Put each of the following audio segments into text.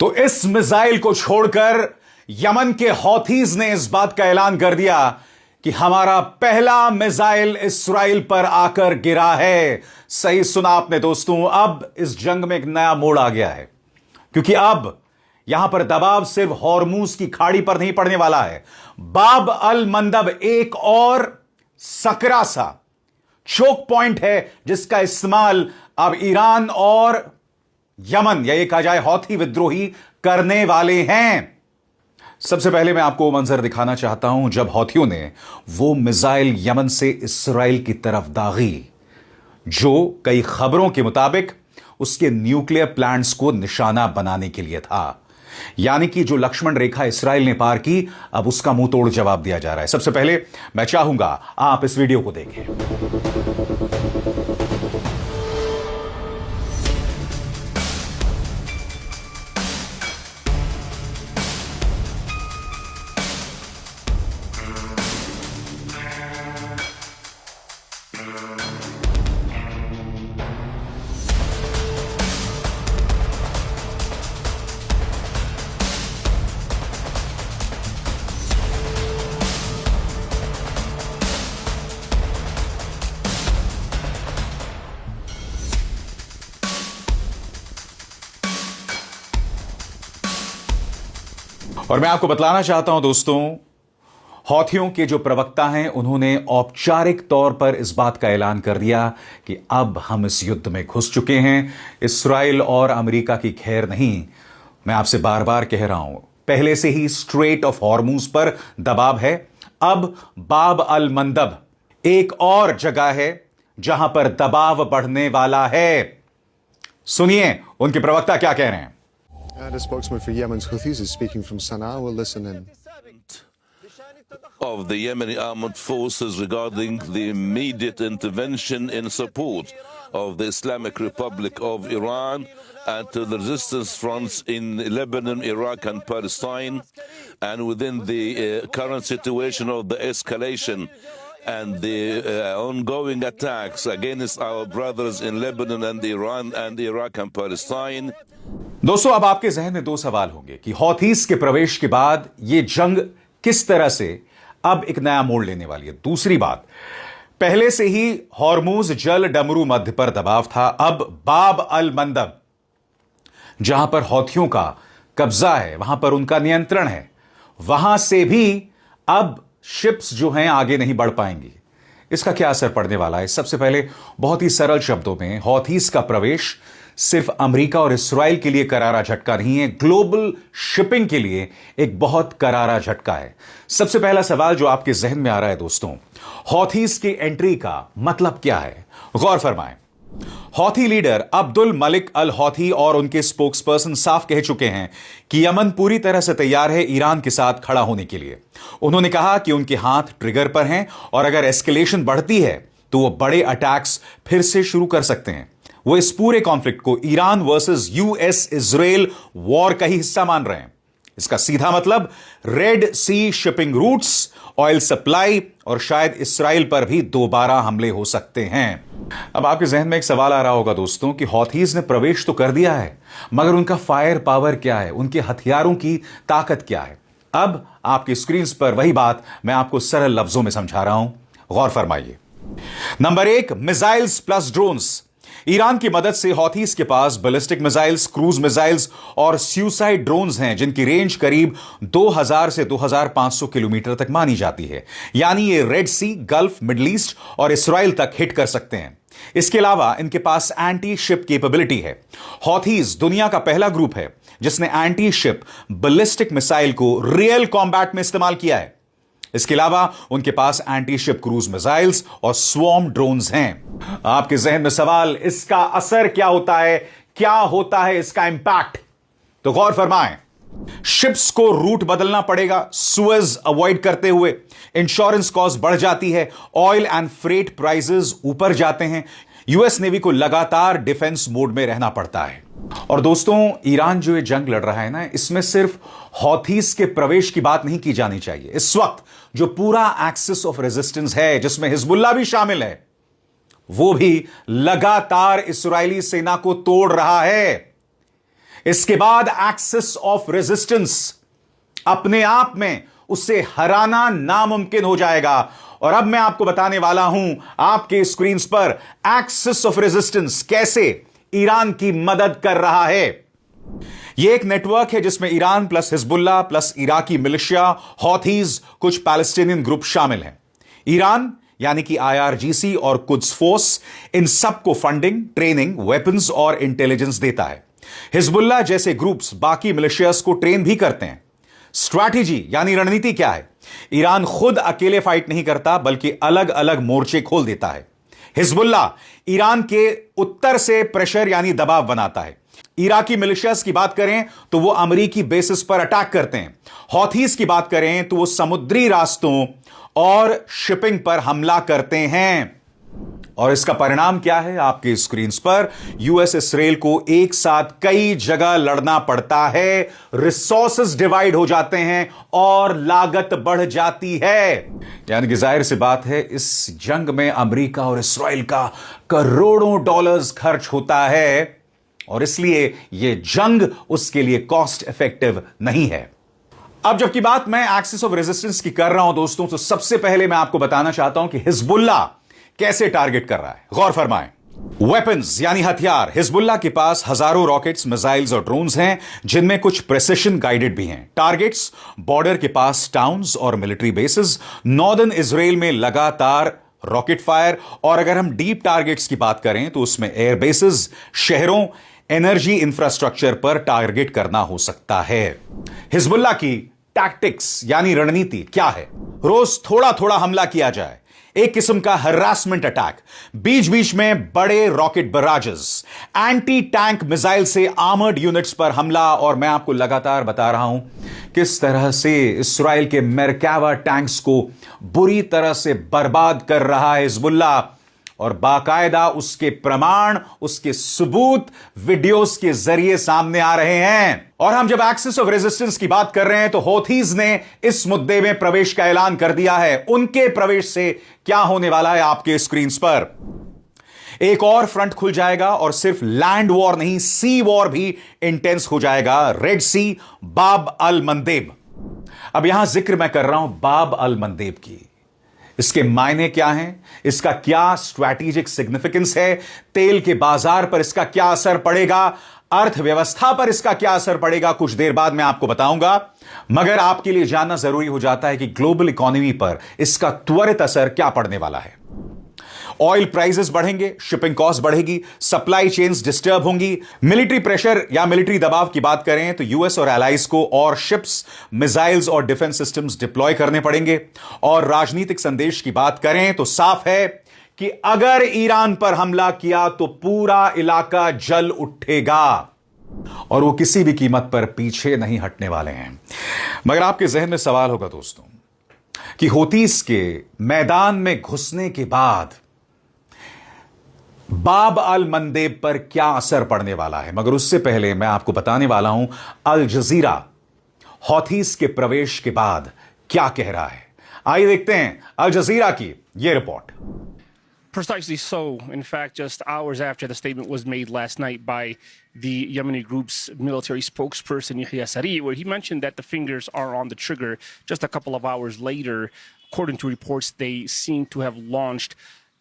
तो इस मिसाइल को छोड़कर यमन के हौथीज ने इस बात का ऐलान कर दिया कि हमारा पहला मिसाइल इस्राइल पर आकर गिरा है। सही सुना आपने दोस्तों, अब इस जंग में एक नया मोड़ आ गया है, क्योंकि अब यहां पर दबाव सिर्फ हॉर्मूज की खाड़ी पर नहीं पड़ने वाला है। बाब अल मंदब एक और सकरा सा चोक पॉइंट है जिसका इस्तेमाल अब ईरान और यमन, या ये कहा जाए हौथी विद्रोही, करने वाले हैं। सबसे पहले मैं आपको वो मंजर दिखाना चाहता हूं जब हौथियों ने वो मिसाइल यमन से इस्राइल की तरफ दागी, जो कई खबरों के मुताबिक उसके न्यूक्लियर प्लांट्स को निशाना बनाने के लिए था। यानी कि जो लक्ष्मण रेखा इस्राइल ने पार की, अब उसका मुंह तोड़ जवाब दिया जा रहा है। सबसे पहले मैं चाहूंगा आप इस वीडियो को देखें। और मैं आपको बतलाना चाहता हूं दोस्तों, हौथियों के जो प्रवक्ता हैं उन्होंने औपचारिक तौर पर इस बात का ऐलान कर दिया कि अब हम इस युद्ध में घुस चुके हैं। इस्राइल और अमेरिका की खैर नहीं। मैं आपसे बार बार कह रहा हूं, पहले से ही स्ट्रेट ऑफ हॉर्मूज पर दबाव है। अब बाब अल मंदब एक और जगह है जहां पर दबाव बढ़ने वाला है। सुनिए उनके प्रवक्ता क्या कह रहे हैं। The spokesman for Yemen's Houthis is speaking from Sana'a. We'll listen in. Of the Yemeni armed forces regarding the immediate intervention in support of the Islamic Republic of Iran and to the resistance fronts in Lebanon, Iraq and Palestine, and within the current situation of the escalation and the ongoing attacks against our brothers in Lebanon and Iran and Iraq and Palestine. दोस्तों, अब आपके जहन में दो सवाल होंगे कि हौथीस के प्रवेश के बाद यह जंग किस तरह से अब एक नया मोड़ लेने वाली है। दूसरी बात, पहले से ही हॉर्मूज जल डमरू मध्य पर दबाव था। अब बाब अल मंदब, जहां पर हौथियों का कब्जा है, वहां पर उनका नियंत्रण है, वहां से भी अब शिप्स जो हैं आगे नहीं बढ़ पाएंगी। इसका क्या असर पड़ने वाला है? सबसे पहले बहुत ही सरल शब्दों में, हौथीस का प्रवेश सिर्फ अमेरिका और इस्राइल के लिए करारा झटका नहीं है, ग्लोबल शिपिंग के लिए एक बहुत करारा झटका है। सबसे पहला सवाल जो आपके जहन में आ रहा है दोस्तों, हौथीस की एंट्री का मतलब क्या है? गौर फरमाएं। हौथी लीडर अब्दुल मलिक अल हौथी और उनके स्पोक्सपर्सन साफ कह चुके हैं कि यमन पूरी तरह से तैयार है ईरान के साथ खड़ा होने के लिए। उन्होंने कहा कि उनके हाथ ट्रिगर पर हैं और अगर एस्केलेशन बढ़ती है तो वो बड़े अटैक्स फिर से शुरू कर सकते हैं। वो इस पूरे कॉन्फ्लिक्ट को Iran versus US Israel war का ही हिस्सा मान रहे हैं। इसका सीधा मतलब रेड सी शिपिंग रूट्स, ऑयल सप्लाई और शायद इस्राइल पर भी दोबारा हमले हो सकते हैं। अब आपके जहन में एक सवाल आ रहा होगा दोस्तों कि हौथीज ने प्रवेश तो कर दिया है, मगर उनका फायर पावर क्या है, उनके हथियारों की ताकत क्या है? अब आपकी स्क्रीन पर वही बात मैं आपको सरल लफ्जों में समझा रहा हूं, गौर फरमाइए। नंबर एक, मिसाइल्स प्लस ड्रोन्स। ईरान की मदद से हौथीस के पास बैलिस्टिक मिसाइल्स, क्रूज मिसाइल्स और सुसाइड ड्रोन्स हैं जिनकी रेंज करीब 2000 से 2500 किलोमीटर तक मानी जाती है। यानी ये रेड सी, गल्फ, मिडल ईस्ट और इस्राइल तक हिट कर सकते हैं। इसके अलावा इनके पास एंटी शिप कैपेबिलिटी है। हौथीज दुनिया का पहला ग्रुप है जिसने एंटी शिप बैलिस्टिक मिसाइल को रियल कॉम्बैट में इस्तेमाल किया है। इसके अलावा उनके पास एंटी शिप क्रूज मिसाइल्स और स्वॉर्म ड्रोन्स हैं। आपके जहन में सवाल, इसका असर क्या होता है? क्या होता है इसका इंपैक्ट? तो गौर फरमाएं। शिप्स को रूट बदलना पड़ेगा सुएज अवॉइड करते हुए, इंश्योरेंस कॉस्ट बढ़ जाती है, ऑयल एंड फ्रेट प्राइसेस ऊपर जाते हैं, यूएस नेवी को लगातार डिफेंस मोड में रहना पड़ता है। और दोस्तों, ईरान जो ये जंग लड़ रहा है ना, इसमें सिर्फ हौथीस के प्रवेश की बात नहीं की जानी चाहिए। इस वक्त जो पूरा एक्सिस ऑफ रेजिस्टेंस है, जिसमें हिजबुल्लाह भी शामिल है, वो भी लगातार इस्राएली सेना को तोड़ रहा है। इसके बाद एक्सिस ऑफ रेजिस्टेंस अपने आप में उसे हराना नामुमकिन हो जाएगा। और अब मैं आपको बताने वाला हूं आपके स्क्रीन्स पर एक्सिस ऑफ रेजिस्टेंस कैसे ईरान की मदद कर रहा है। यह एक नेटवर्क है जिसमें Iran plus Hezbollah plus Iraqi militia, Houthis, कुछ पैलेस्टीनियन ग्रुप शामिल हैं। ईरान यानी कि IRGC और कुद्स फोर्स इन सबको फंडिंग, ट्रेनिंग, वेपन्स और इंटेलिजेंस देता है। हिजबुल्लाह जैसे ग्रुप्स बाकी मिलिशियास को ट्रेन भी करते हैं। स्ट्रैटेजी यानी रणनीति क्या है? ईरान खुद अकेले फाइट नहीं करता बल्कि अलग अलग मोर्चे खोल देता है। हिजबुल्लाह ईरान के उत्तर से प्रेशर यानी दबाव बनाता है। इराकी मिलिशियास की बात करें तो वो अमेरिकी बेसिस पर अटैक करते हैं। हौथीज की बात करें तो वो समुद्री रास्तों और शिपिंग पर हमला करते हैं। और इसका परिणाम क्या है? आपके स्क्रीन्स पर यूएस इसराइल को एक साथ कई जगह लड़ना पड़ता है, रिसोर्सेज डिवाइड हो जाते हैं और लागत बढ़ जाती है। यानी कि जाहिर सी बात है इस जंग में अमेरिका और इसराइल का करोड़ों डॉलर्स खर्च होता है और इसलिए यह जंग उसके लिए कॉस्ट इफेक्टिव नहीं है। अब जबकि बात मैं एक्सिस ऑफ रेजिस्टेंस की कर रहा हूं दोस्तों, तो सबसे पहले मैं आपको बताना चाहता हूं कि हिजबुल्लाह कैसे टारगेट कर रहा है। गौर फरमाएं। वेपन्स यानी हथियार, हिजबुल्लाह के पास हजारों रॉकेट्स, मिसाइल्स और ड्रोन्स हैं जिनमें कुछ प्रिसिशन गाइडेड भी हैं। टारगेट्स बॉर्डर के पास टाउन्स और मिलिट्री बेसिस, नॉर्दर्न इजराइल में लगातार रॉकेट फायर, और अगर हम डीप टारगेट्स की बात करें तो उसमें एयर बेसिस, शहरों, एनर्जी इंफ्रास्ट्रक्चर पर टारगेट करना हो सकता है। हिजबुल्लाह की टैक्टिक्स यानी रणनीति क्या है? रोज थोड़ा थोड़ा हमला किया जाए, एक किस्म का हरासमेंट अटैक, बीच बीच में बड़े रॉकेट बराजेस, एंटी टैंक मिसाइल से आर्मर्ड यूनिट्स पर हमला। और मैं आपको लगातार बता रहा हूं किस तरह से इसराइल के मेरकावा टैंक्स को बुरी तरह से बर्बाद कर रहा है हिजबुल्लाह, और बाकायदा उसके प्रमाण, उसके सबूत वीडियोस के जरिए सामने आ रहे हैं। और हम जब एक्सिस ऑफ रेजिस्टेंस की बात कर रहे हैं तो हौथीज ने इस मुद्दे में प्रवेश का ऐलान कर दिया है। उनके प्रवेश से क्या होने वाला है आपके स्क्रीन्स पर? एक और फ्रंट खुल जाएगा और सिर्फ लैंड वॉर नहीं, सी वॉर भी इंटेंस हो जाएगा। रेड सी, बाब अल मंदेब। अब यहां जिक्र मैं कर रहा हूं बाब अल मंदेब की। इसके मायने क्या हैं? इसका क्या स्ट्रैटेजिक सिग्निफिकेंस है? तेल के बाजार पर इसका क्या असर पड़ेगा? अर्थव्यवस्था पर इसका क्या असर पड़ेगा? कुछ देर बाद मैं आपको बताऊंगा। मगर आपके लिए जानना जरूरी हो जाता है कि ग्लोबल इकोनॉमी पर इसका त्वरित असर क्या पड़ने वाला है। ऑयल प्राइसेस बढ़ेंगे, शिपिंग कॉस्ट बढ़ेगी, सप्लाई चेन्स डिस्टर्ब होंगी। मिलिट्री प्रेशर या मिलिट्री दबाव की बात करें तो यूएस और एलाइज को और शिप्स, मिसाइल्स और डिफेंस सिस्टम्स डिप्लॉय करने पड़ेंगे। और राजनीतिक संदेश की बात करें तो साफ है कि अगर ईरान पर हमला किया तो पूरा इलाका जल उठेगा और वो किसी भी कीमत पर पीछे नहीं हटने वाले हैं। मगर आपके जहन में सवाल होगा दोस्तों कि हौथीस के मैदान में घुसने के बाद बाब अल मंदेब पर क्या असर पड़ने वाला है। मगर उससे पहले मैं आपको बताने वाला हूं अल जजीरा हौथीस के प्रवेश के बाद क्या कह रहा है। आइए देखते हैं अल जजीरा की यह report. Precisely so. In fact, just hours after the statement was made last night by the Yemeni group's military spokesperson, Yahya Saree, where he mentioned that the fingers are on the trigger. Just a couple of hours later, according to reports, they seem to have launched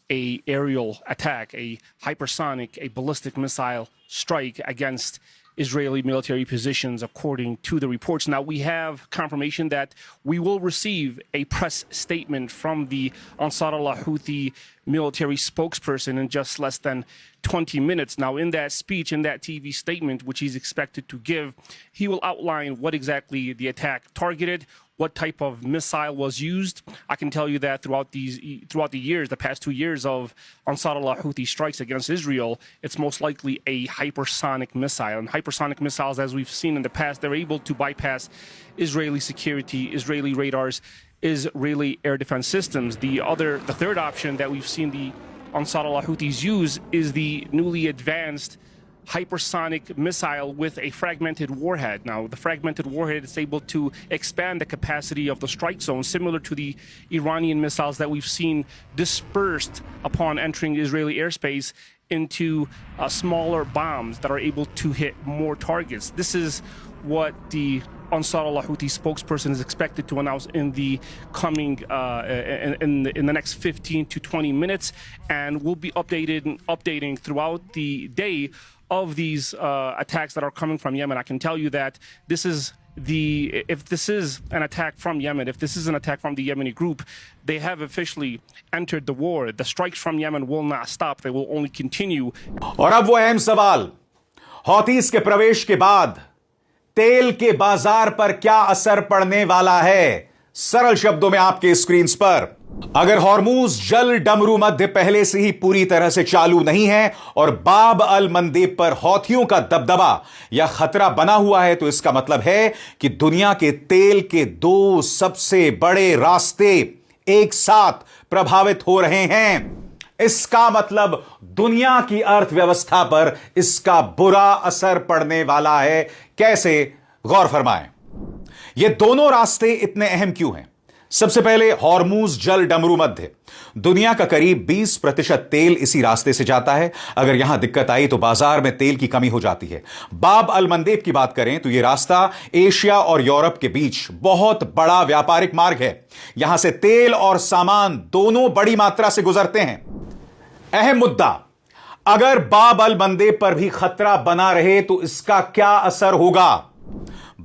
a aerial attack, a hypersonic, a ballistic missile strike against Israeli military positions, according to the reports. Now, we have confirmation that we will receive a press statement from the Ansar Allah Houthi military spokesperson in just less than 20 minutes. Now, in that speech, in that TV statement, which he's expected to give, he will outline what exactly the attack targeted, what type of missile was used. I can tell you that throughout the years, the past 2 years of Ansar Allah Houthi strikes against Israel, it's most likely a hypersonic missile. And hypersonic missiles, as we've seen in the past, they're able to bypass Israeli security, Israeli radars, Israeli air defense systems. The third option that we've seen the Ansar Allah Houthis use is the newly advanced hypersonic missile with a fragmented warhead. Now, the fragmented warhead is able to expand the capacity of the strike zone, similar to the Iranian missiles that we've seen dispersed upon entering Israeli airspace into smaller bombs that are able to hit more targets. This is what the Ansar Allah Houthi spokesperson is expected to announce in the coming in the next 15 to 20 minutes, and we'll be updating throughout the day of these attacks that are coming from Yemen. I can tell you that if this is an attack from Yemen, if this is an attack from the Yemeni group, they have officially entered the war. The strikes from Yemen will not stop. They will only continue. और अब वो अहम सवाल, हौथीज के प्रवेश के बाद तेल के बाजार पर क्या असर पड़ने वाला है? सरल शब्दों में आपके स्क्रीन्स पर, अगर हॉर्मूज जल डमरू मध्य पहले से ही पूरी तरह से चालू नहीं है और बाब अल मंदेब पर हौथियों का दबदबा या खतरा बना हुआ है, तो इसका मतलब है कि दुनिया के तेल के दो सबसे बड़े रास्ते एक साथ प्रभावित हो रहे हैं। इसका मतलब दुनिया की अर्थव्यवस्था पर इसका बुरा असर पड़ने वाला है। कैसे? गौर फरमाएं। ये दोनों रास्ते इतने अहम क्यों हैं? सबसे पहले हॉर्मूज जल डमरू मध्य, दुनिया का करीब 20% तेल इसी रास्ते से जाता है। अगर यहां दिक्कत आई तो बाजार में तेल की कमी हो जाती है। बाब अल मंदेब की बात करें तो यह रास्ता एशिया और यूरोप के बीच बहुत बड़ा व्यापारिक मार्ग है। यहां से तेल और सामान दोनों बड़ी मात्रा से गुजरते हैं। अहम मुद्दा, अगर बाब अल मंदेब पर भी खतरा बना रहे तो इसका क्या असर होगा?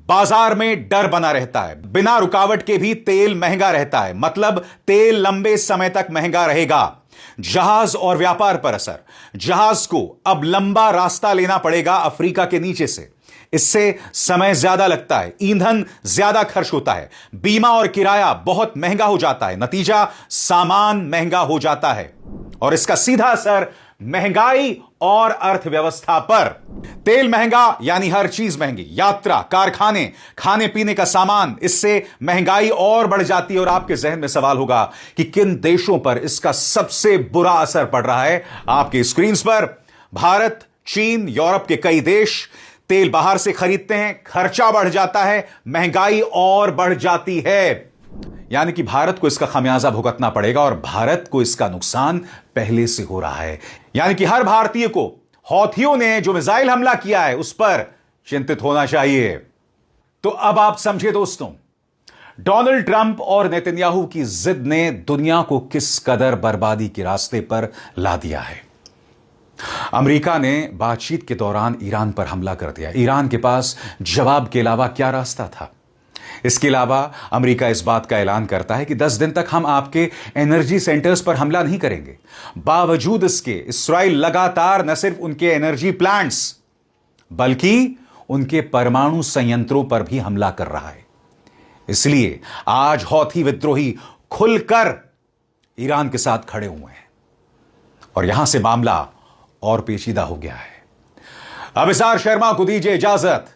बाजार में डर बना रहता है, बिना रुकावट के भी तेल महंगा रहता है, मतलब तेल लंबे समय तक महंगा रहेगा। जहाज और व्यापार पर असर, जहाज को अब लंबा रास्ता लेना पड़ेगा अफ्रीका के नीचे से। इससे समय ज्यादा लगता है, ईंधन ज्यादा खर्च होता है, बीमा और किराया बहुत महंगा हो जाता है, नतीजा सामान महंगा हो जाता है और इसका सीधा असर महंगाई और अर्थव्यवस्था पर। तेल महंगा यानी हर चीज महंगी, यात्रा, कारखाने, खाने पीने का सामान, इससे महंगाई और बढ़ जाती है। और आपके जहन में सवाल होगा कि किन देशों पर इसका सबसे बुरा असर पड़ रहा है। आपके स्क्रीन्स पर भारत, चीन, यूरोप के कई देश तेल बाहर से खरीदते हैं, खर्चा बढ़ जाता है, महंगाई और बढ़ जाती है। यानी कि भारत को इसका खमियाजा भुगतना पड़ेगा और भारत को इसका नुकसान पहले से हो रहा है। यानी कि हर भारतीय को हौथियों ने जो मिसाइल हमला किया है उस पर चिंतित होना चाहिए। तो अब आप समझे दोस्तों, डोनाल्ड ट्रंप और नेतन्याहू की जिद ने दुनिया को किस कदर बर्बादी के रास्ते पर ला दिया है। अमेरिका ने बातचीत के दौरान ईरान पर हमला कर दिया। ईरान के पास जवाब के अलावा क्या रास्ता था? इसके अलावा अमेरिका इस बात का ऐलान करता है कि 10 दिन तक हम आपके एनर्जी सेंटर्स पर हमला नहीं करेंगे। बावजूद इसके इस्राइल लगातार न सिर्फ उनके एनर्जी प्लांट्स बल्कि उनके परमाणु संयंत्रों पर भी हमला कर रहा है। इसलिए आज हौथी विद्रोही खुलकर ईरान के साथ खड़े हुए हैं और यहां से मामला और पेचीदा हो गया है। अभिसार शर्मा को दीजिए इजाजत।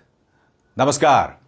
नमस्कार।